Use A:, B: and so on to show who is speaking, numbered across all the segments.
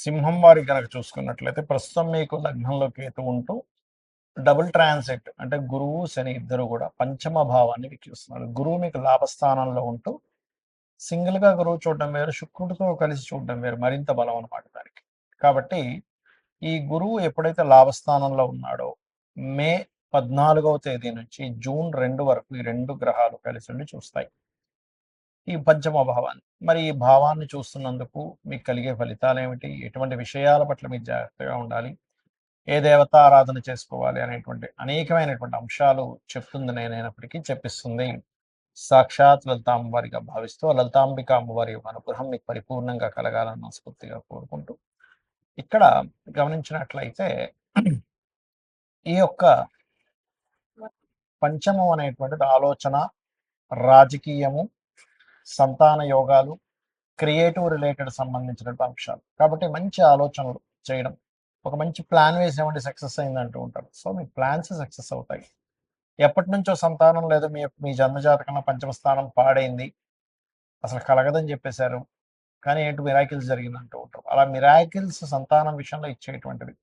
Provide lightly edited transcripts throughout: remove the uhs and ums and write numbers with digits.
A: సింహం వారి గనక చూసుకున్నట్లయితే ప్రస్తుతం మీకు లగ్నంలో కేతు ఉంటూ డబుల్ ట్రాన్సిట్ అంటే గురువు శని ఇద్దరు కూడా పంచమ భావాన్ని వీక్షిస్తున్నారు. గురువు మీకు లాభస్థానంలో ఉంటూ సింగిల్గా గురువు చూడడం వేరు, శుక్రుడితో కలిసి చూడడం వేరు, మరింత బలం అనమాట దానికి. కాబట్టి ఈ గురువు ఎప్పుడైతే లాభస్థానంలో ఉన్నాడో మే 14వ తేదీ నుంచి జూన్ 2 వరకు ఈ రెండు గ్రహాలు కలిసి ఉండి చూస్తాయి ఈ పంచమ భావాన్ని. మరి ఈ భావాన్ని చూస్తున్నందుకు మీకు కలిగే ఫలితాలు ఏమిటి, ఎటువంటి విషయాల పట్ల మీరు జాగ్రత్తగా ఉండాలి, ఏ దేవత ఆరాధన చేసుకోవాలి అనేటువంటి అనేకమైనటువంటి అంశాలు చెప్తుంది నేనైనప్పటికీ చెప్పిస్తుంది సాక్షాత్ లలిత అమ్మవారిగా భావిస్తూ ఆ లలితాంబిక అమ్మవారి యొక్క అనుగ్రహం మీకు పరిపూర్ణంగా కలగాలని మనస్ఫూర్తిగా కోరుకుంటూ ఇక్కడ గమనించినట్లయితే ఈ యొక్క పంచమం అనేటువంటిది ఆలోచన, రాజకీయము, సంతాన యోగాలు, క్రియేటివ్ రిలేటెడ్ సంబంధించినటువంటి అంశాలు. కాబట్టి మంచి ఆలోచనలు చేయడం, ఒక మంచి ప్లాన్ వేసామంటే సక్సెస్ అయిందంటూ ఉంటారు. సో మీ ప్లాన్స్ సక్సెస్ అవుతాయి. ఎప్పటి నుంచో సంతానం లేదు, మీ జన్మజాతకంలో పంచమ స్థానం పాడైంది, అసలు కలగదని చెప్పేశారు, కానీ ఏంటి మిరాకిల్స్ జరిగిందంటూ ఉంటారు. అలా మిరాకిల్స్ సంతానం విషయంలో ఇచ్చేటువంటివి.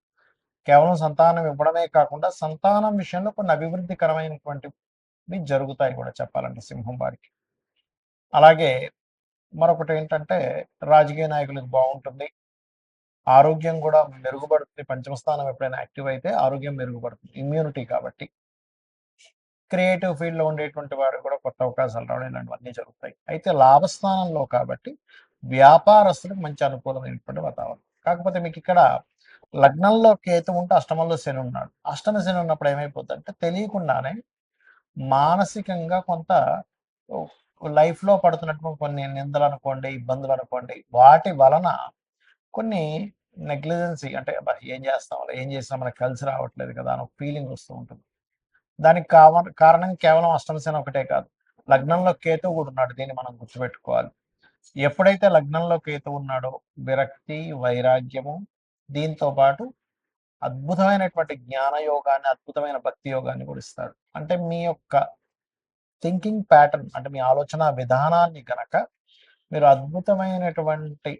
A: కేవలం సంతానం ఇవ్వడమే కాకుండా సంతానం విషయంలో కొన్ని అభివృద్ధికరమైనటువంటివి జరుగుతాయి కూడా చెప్పాలంటే సింహం వారికి. అలాగే మరొకటి ఏంటంటే రాజకీయ నాయకులకు బాగుంటుంది, ఆరోగ్యం కూడా మెరుగుపడుతుంది. పంచమ స్థానం ఎప్పుడైనా యాక్టివ్ అయితే ఆరోగ్యం మెరుగుపడుతుంది, ఇమ్యూనిటీ కాబట్టి. క్రియేటివ్ ఫీల్డ్లో ఉండేటువంటి వారు కూడా కొత్త అవకాశాలు రావడం ఇలాంటివన్నీ జరుగుతాయి. అయితే లాభస్థానంలో కాబట్టి వ్యాపారస్తులకు మంచి అనుకూలమైనటువంటి వాతావరణం. కాకపోతే మీకు ఇక్కడ లగ్నంలో కేతు ఉంటే అష్టమంలో శని ఉన్నాడు. అష్టమ శని ఉన్నప్పుడు ఏమైపోతుంది అంటే తెలియకుండానే మానసికంగా కొంత లైఫ్లో పడుతున్నటువంటి కొన్ని నిందలు అనుకోండి, ఇబ్బందులు అనుకోండి, వాటి వలన కొన్ని నెగ్లిజెన్సీ అంటే ఏం చేస్తాం, ఏం చేసినా మనకు కలిసి రావట్లేదు కదా అని ఒక ఫీలింగ్ వస్తూ ఉంటుంది. దానికి కారణం కేవలం అష్టమ శని ఒకటే కాదు, లగ్నంలో కేతు కూడా ఉన్నాడు. దీన్ని మనం గుర్తుపెట్టుకోవాలి. ఎప్పుడైతే లగ్నంలో కేతు ఉన్నాడో విరక్తి, వైరాగ్యము, దీంతో పాటు అద్భుతమైనటువంటి జ్ఞాన యోగాన్ని, అద్భుతమైన భక్తి యోగాన్ని కూడా ఇస్తాడు. అంటే మీ యొక్క థింకింగ్ ప్యాటర్న్ అంటే మీ ఆలోచన విధానాన్ని గనక మీరు అద్భుతమైనటువంటి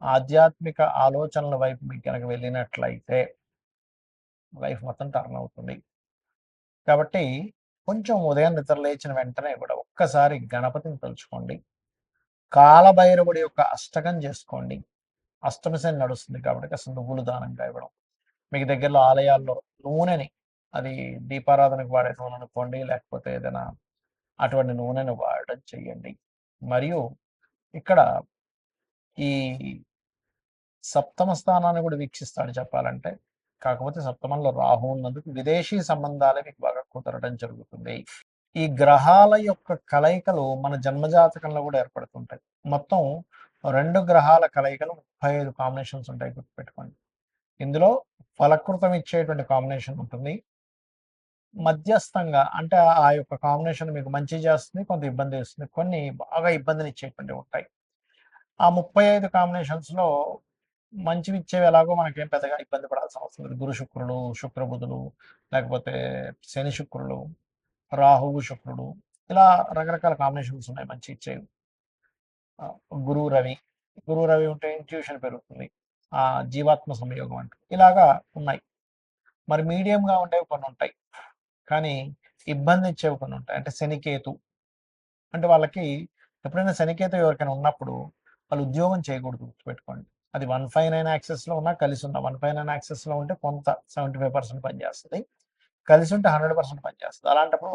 A: ఆధ్యాత్మిక ఆలోచనల వైపు మీకు కనుక వెళ్ళినట్లయితే లైఫ్ మొత్తం టర్న్ అవుతుంది. కాబట్టి కొంచెం ఉదయం నిద్ర లేచిన వెంటనే కూడా ఒక్కసారి గణపతిని తలుచుకోండి, కాలభైరవుడి యొక్క అష్టకం చేసుకోండి. అష్టమి శని నడుస్తుంది కాబట్టి కాస్త నువ్వులు దానంగా ఇవ్వడం, మీకు దగ్గరలో ఆలయాల్లో నూనెని, అది దీపారాధనకు వాడే నూనె అనుకోండి, లేకపోతే ఏదైనా అటువంటి నూనెను వాడడం చెయ్యండి. మరియు ఇక్కడ ఈ సప్తమ స్థానాన్ని కూడా వీక్షిస్తాడు చెప్పాలంటే. కాకపోతే సప్తమంలో రాహు ఉన్నందుకు విదేశీ సంబంధాలే మీకు బాగా కుదరడం జరుగుతుంది. ఈ గ్రహాల యొక్క కలయికలు మన జన్మజాతకంలో కూడా ఏర్పడుతుంటాయి. మొత్తం 2 గ్రహాల కలయికలు 35 కాంబినేషన్స్ ఉంటాయి, గుర్తుపెట్టుకోండి. ఇందులో ఫలకృతం ఇచ్చేటువంటి కాంబినేషన్ ఉంటుంది, మధ్యస్థంగా అంటే ఆ యొక్క కాంబినేషన్ మీకు మంచి చేస్తుంది, కొంత ఇబ్బంది ఇస్తుంది, కొన్ని బాగా ఇబ్బందిని ఇచ్చేటువంటివి ఉంటాయి. ఆ 35 కాంబినేషన్స్లో మంచివి ఇచ్చేవి ఎలాగో మనకేం పెద్దగా ఇబ్బంది పడాల్సిన అవసరం లేదు. గురు శుక్రుడు, శుక్రబుధులు, లేకపోతే శని శుక్రులు, రాహువు శుక్రుడు, ఇలా రకరకాల కాంబినేషన్స్ ఉన్నాయి మంచి ఇచ్చేవి. గురువు రవి, గురువు రవి ఉంటే ఇంట్యూషన్ పెరుగుతుంది, జీవాత్మ సంయోగం అంటే ఇలాగా ఉన్నాయి. మరి మీడియంగా ఉండేవి కొన్ని ఉంటాయి, కానీ ఇబ్బంది ఇచ్చేవి కొన్ని ఉంటాయి. అంటే శనికేతు అంటే వాళ్ళకి ఎప్పుడైనా శనికేతు ఎవరికైనా ఉన్నప్పుడు వాళ్ళు ఉద్యోగం చేయకూడదు, గుర్తుపెట్టుకోండి. అది 159 యాక్సెస్లో ఉన్నా, కలిసి ఉన్న 159 యాక్సెస్లో ఉంటే కొంత 75% పనిచేస్తుంది, కలిసి ఉంటే 100% పనిచేస్తుంది. అలాంటప్పుడు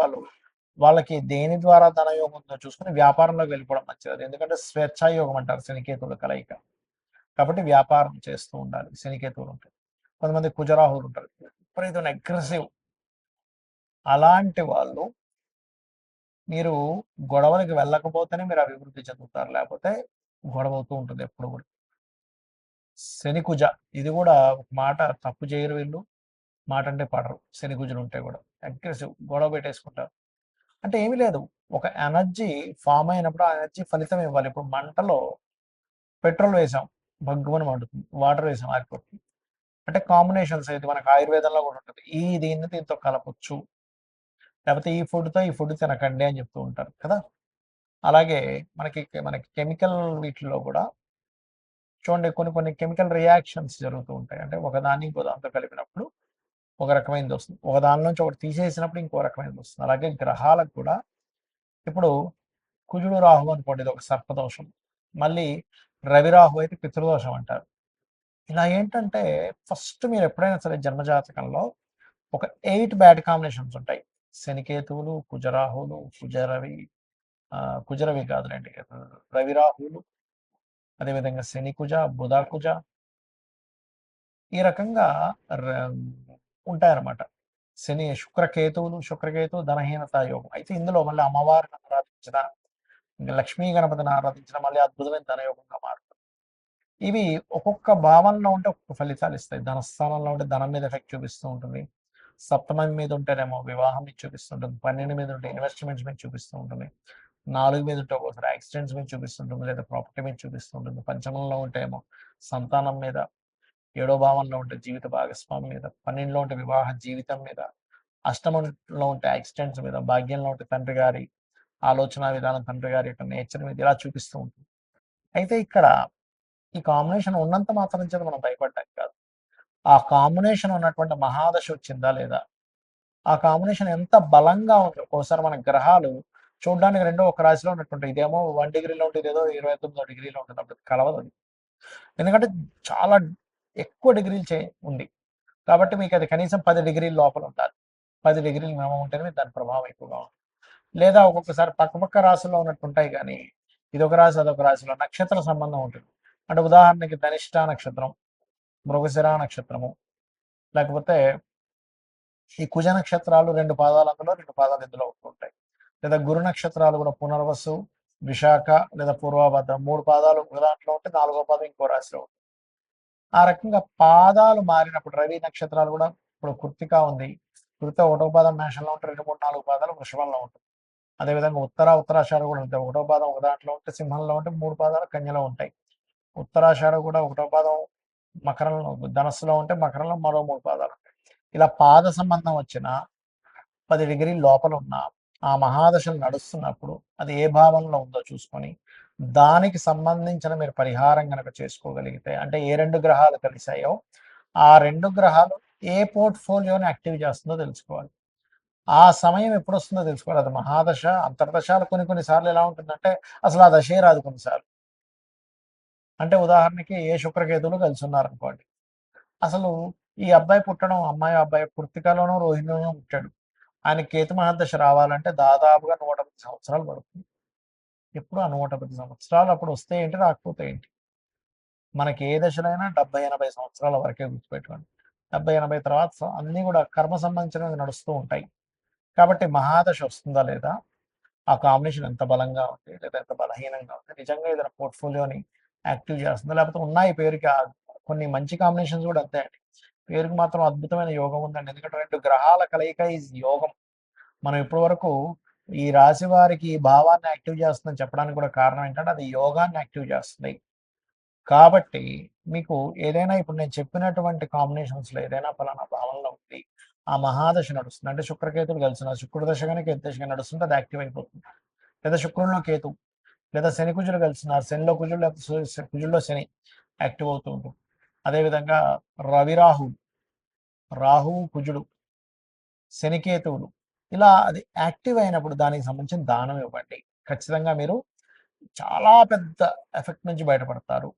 A: వాళ్ళకి దేని ద్వారా ధనయోగం ఉందో చూసుకుని వ్యాపారంలోకి వెళ్ళిపోవడం మంచిది. ఎందుకంటే స్వేచ్ఛాయోగం అంటారు శనికేతువుల కలయిక. కాబట్టి వ్యాపారం చేస్తూ ఉండాలి శనికేతువులు ఉంటాయి. కొంతమంది కుజరాహువులు ఉంటారు, విపరీతమైన అగ్రెసివ్. అలాంటి వాళ్ళు మీరు గొడవలకి వెళ్ళకపోతేనే మీరు అభివృద్ధి చెందుతారు, లేకపోతే గొడవ అవుతూ ఉంటుంది ఎప్పుడు కూడా. శని కుజ, ఇది కూడా ఒక మాట తప్పు చేయరు వీళ్ళు, మాట అంటే పడరు. శని కుజులు ఉంటే కూడా అగ్రెసివ్, గొడవ పెట్టేసుకుంటారు. అంటే ఏమీ లేదు, ఒక ఎనర్జీ ఫామ్ అయినప్పుడు ఆ ఎనర్జీ ఫలితం ఇవ్వాలి. ఇప్పుడు మంటలో పెట్రోల్ వేసాం, భగ్గుమని మండుతుంది, వాటర్ వేసాం ఆరిపోతుంది. అంటే కాంబినేషన్స్ అయితే మనకు ఆయుర్వేదంలో కూడా ఉంటుంది, ఈ దీన్ని దీంతో కలపొచ్చు, లేకపోతే ఈ ఫుడ్తో ఈ ఫుడ్ తినకండి అని చెప్తూ ఉంటారు కదా. అలాగే మనకి మనకి కెమికల్ వీటిల్లో కూడా చూడండి కొన్ని కొన్ని కెమికల్ రియాక్షన్స్ జరుగుతూ ఉంటాయి. అంటే ఒకదాన్ని ఇంకో దాంతో కలిపినప్పుడు ఒక రకమైనది వస్తుంది. ఒక దాని నుంచి ఒకటి తీసేసినప్పుడు ఇంకో రకమైనది వస్తుంది. అలాగే గ్రహాలకు కూడా ఇప్పుడు కుజుడు రాహు అనుకోండి, ఇది ఒక సర్పదోషం. మళ్ళీ రవి రాహు అయితే పితృదోషం అంటారు. ఇలా ఏంటంటే ఫస్ట్ మీరు ఎప్పుడైనా సరే జన్మజాతకంలో ఒక 8 బ్యాడ్ కాంబినేషన్స్ ఉంటాయి. శనికేతువులు, కుజరాహువులు, కుజరవి కుజరవి కాదులేండి, రవి రాహువులు, అదేవిధంగా శని కుజ, బుధ కుజ, ఈ రకంగా ర ఉంటాయన్నమాట. శని శుక్రకేతు ధనహీనత యోగం. అయితే ఇందులో మళ్ళీ అమ్మవారిని ఆరాధించిన, లక్ష్మీ గణపతిని ఆరాధించిన మళ్ళీ అద్భుతమైన ధనయోగంగా మారుతుంది. ఇవి ఒక్కొక్క భావంలో ఉంటే ఒక్కొక్క ఫలితాలు ఇస్తాయి. ధనస్థానంలో ఉంటే ధనం మీద ఎఫెక్ట్ చూపిస్తూ ఉంటుంది. సప్తమం మీద ఉంటేనేమో వివాహం మీద చూపిస్తుంటుంది. 12 మీద ఉంటే ఇన్వెస్ట్మెంట్స్ మీద చూపిస్తూ ఉంటుంది. 4 మీద ఉంటే ఒక్కోసారి యాక్సిడెంట్స్ మీద చూపిస్తుంటుంది, లేదా ప్రాపర్టీ మీద చూపిస్తుంటుంది. పంచమంలో ఉంటే ఏమో సంతానం మీద, 7వ భావంలో ఉంటే జీవిత భాగస్వామి మీద, 12లో ఉంటే వివాహ జీవితం మీద, అష్టమంలో ఉంటే యాక్సిడెంట్స్ మీద, భాగ్యంలో ఉంటే తండ్రి గారి ఆలోచన విధానం, తండ్రి గారి యొక్క నేచర్ మీద ఇలా చూపిస్తూ ఉంటుంది. అయితే ఇక్కడ ఈ కాంబినేషన్ ఉన్నంత మాత్రం చేత మనం భయపడ్డానికి కాదు. ఆ కాంబినేషన్ ఉన్నటువంటి మహాదశ వచ్చిందా లేదా? ఆ కాంబినేషన్ ఎంత బలంగా ఉంది. ఒక్కోసారి మన గ్రహాలు చూడడానికి రెండో ఒక రాశిలో ఉన్నటువంటి, ఇదేమో 1 డిగ్రీలో ఉంటుంది, ఇదేదో 29 డిగ్రీలో ఉంటుంది. అప్పుడు కలవదు అది. ఎందుకంటే చాలా ఎక్కువ డిగ్రీలు ఉంది. కాబట్టి మీకు అది కనీసం 10 డిగ్రీల లోపల ఉండాలి. 10 డిగ్రీలు మినిమం ఉంటేనే దాని ప్రభావం ఎక్కువగా ఉంటుంది. లేదా ఒక్కొక్కసారి పక్కపక్క రాశుల్లో ఉన్నట్టు ఉంటాయి కానీ ఇదొక రాశి అదొక రాశిలో నక్షత్ర సంబంధం ఉంటుంది. అంటే ఉదాహరణకి ధనిష్ట నక్షత్రం, మృగశిర నక్షత్రము, లేకపోతే ఈ కుజ నక్షత్రాలు 2 పాదాలు అందులో, 2 పాదాలు ఇందులో ఉంటుంటాయి. లేదా గురు నక్షత్రాలు కూడా పునర్వసు, విశాఖ లేదా పూర్వభద్ర 3 పాదాలు ఒక దాంట్లో ఉంటే 4వ పాదం ఇంకో రాశిలో ఉంటుంది. ఆ రకంగా పాదాలు మారినప్పుడు రవి నక్షత్రాలు కూడా, ఇప్పుడు కృత్తిక ఉంది, కృత్తిక 1వ పాదం మేషంలో ఉంటే 2, 3, 4 పాదాలు వృషభంలో ఉంటుంది. అదేవిధంగా ఉత్తరాషాఢ కూడా ఉంటాయి. 1వ పాదం ఒక దాంట్లో ఉంటే సింహంలో ఉంటే 3 పాదాలు కన్యలో ఉంటాయి. ఉత్తరాషాఢ కూడా 1వ పాదం మకరంలో, ధనస్సులో ఉంటే మకరంలో మరో 3 పాదాలు ఉంటాయి. ఇలా పాద సంబంధం వచ్చిన 10 డిగ్రీల లోపల ఉన్న ఆ మహాదశలు నడుస్తున్నప్పుడు అది ఏ భావంలో ఉందో చూసుకొని దానికి సంబంధించిన మీరు పరిహారం కనుక చేసుకోగలిగితే, అంటే ఏ 2 గ్రహాలు కలిసాయో ఆ 2 గ్రహాలు ఏ పోర్ట్ఫోలియోని యాక్టివ్ చేస్తుందో తెలుసుకోవాలి. ఆ సమయం ఎప్పుడు వస్తుందో తెలుసుకోవాలి. అది మహాదశ, అంతర్దశాలు కొన్ని సార్లు ఎలా ఉంటుందంటే అసలు ఆ దశే రాదు కొన్నిసార్లు. అంటే ఉదాహరణకి ఏ శుక్రకేతువులు కలిసి ఉన్నారనుకోండి, అసలు ఈ అబ్బాయి పుట్టడం, అబ్బాయి కృత్తికలోనో రోహిణిలోనో పుట్టాడు. ఆయన కేతు మహాదశ రావాలంటే దాదాపుగా 110 సంవత్సరాలు పడుతుంది. ఎప్పుడు ఆ 110 సంవత్సరాలు అప్పుడు వస్తే ఏంటి, రాకపోతే ఏంటి? మనకి ఏ దశలైనా 70, 80 సంవత్సరాల వరకే గుర్తుపెట్టుకోండి. 70, 80 తర్వాత అన్నీ కూడా కర్మ సంబంధించినవి నడుస్తూ ఉంటాయి. కాబట్టి మహాదశ వస్తుందా లేదా? ఆ కాంబినేషన్ ఎంత బలంగా ఉంది, లేదా ఎంత బలహీనంగా ఉంది, నిజంగా ఏదైనా పోర్ట్ఫోలియోని యాక్టివ్ చేస్తుందా, లేకపోతే ఉన్నాయి పేరుకి కొన్ని మంచి కాంబినేషన్స్ కూడా అంతే అండి. పేరుకి మాత్రం అద్భుతమైన యోగం ఉందండి. ఎందుకంటే 2 గ్రహాల కలయిక ఈజ్ యోగం. మనం ఇప్పటి వరకు ఈ రాశి వారికి ఈ భావాన్ని యాక్టివ్ చేస్తుందని చెప్పడానికి కూడా కారణం ఏంటంటే అది యోగాన్ని యాక్టివ్ చేస్తుంది. కాబట్టి మీకు ఏదైనా ఇప్పుడు నేను చెప్పినటువంటి కాంబినేషన్స్‌లో ఏదైనా పలానా భావంలో ఉంది, ఆ మహాదశ నడుస్తుంది. అంటే శుక్రకేతువులు కలిసున్నారు. శుక్రుడి దశ గాని, కేతు దశ గాని నడుస్తుంటే అది యాక్టివ్ అయిపోతుంది. లేదా శుక్రుడిలో కేతు, లేదా శని కుజులు కలిసున్నారు. శనిలో కుజుడు, లేకపోతే కుజుల్లో శని యాక్టివ్ అవుతూ ఉంటుంది. అదేవిధంగా రవి రాహువు కుజుడు, శనికేతువులు ఇలా అది యాక్టివ్ అయినప్పుడు దానికి సంబంధించిన దానం ఇవ్వండి. ఖచ్చితంగా మీరు చాలా పెద్ద ఎఫెక్ట్ నుంచి బయటపడతారు.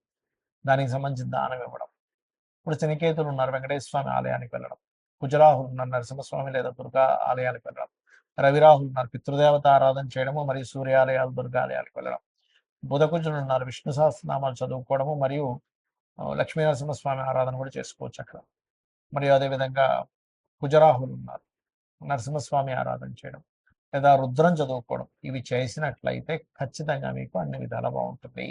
A: దానికి సంబంధించిన దానం ఇవ్వడం. ఇప్పుడు శనికేతులు ఉన్నారు, వెంకటేశ్వర స్వామి ఆలయానికి వెళ్ళడం. కుజరాహులు ఉన్నారు, నరసింహస్వామి లేదా దుర్గా ఆలయానికి వెళ్ళడం. రవిరాహులు ఉన్నారు, పితృదేవత ఆరాధన చేయడము మరియు సూర్యాలయాలు, దుర్గా ఆలయాలకు వెళ్ళడం. బుధకుజులు ఉన్నారు, విష్ణు సహస్రనామాలు చదువుకోవడము మరియు లక్ష్మీ నరసింహస్వామి ఆరాధన కూడా చేసుకోవచ్చు అక్కడ. మరియు అదేవిధంగా కుజరాహులు ఉన్నారు, నరసింహస్వామి ఆరాధన చేయడం లేదా రుద్రం చదువుకోవడం. ఇవి చేసినట్లయితే ఖచ్చితంగా మీకు అన్ని విధాలా బాగుంటుంది.